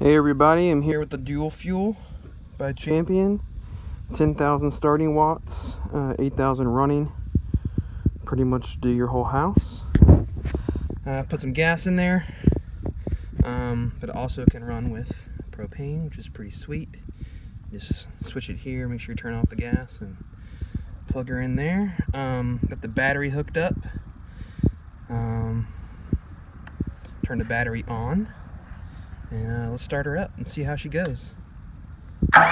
Hey everybody, I'm here with the dual fuel by Champion. 10,000 starting watts, 8,000 running. Pretty much do your whole house. Put some gas in there, but it also can run with propane, which is pretty sweet. Just switch it here, make sure you turn off the gas and plug her in there. Got the battery hooked up. Turn the battery on. And let's start her up and see how she goes. There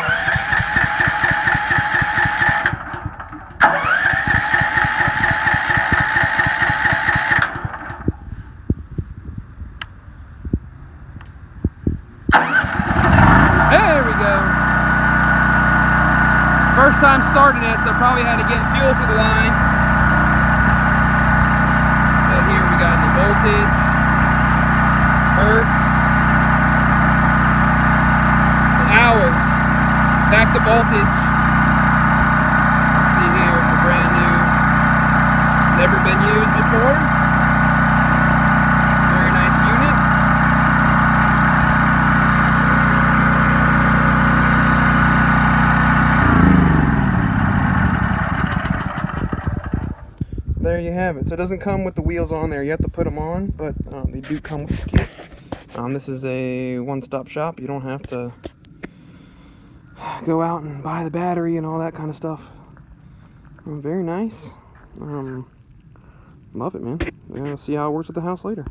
we go. First time starting it, so probably had to get fuel for the line. So here we got the voltage, hertz, hours, back to voltage. See here, it's a brand new, never been used before. Very nice unit. There you have it. So it doesn't come with the wheels on there. You have to put them on, but they do come with the kit. This is a one-stop shop. You don't have to go out and buy the battery and all that kind of stuff. Very nice. Love it, man. We'll see how it works at the house later.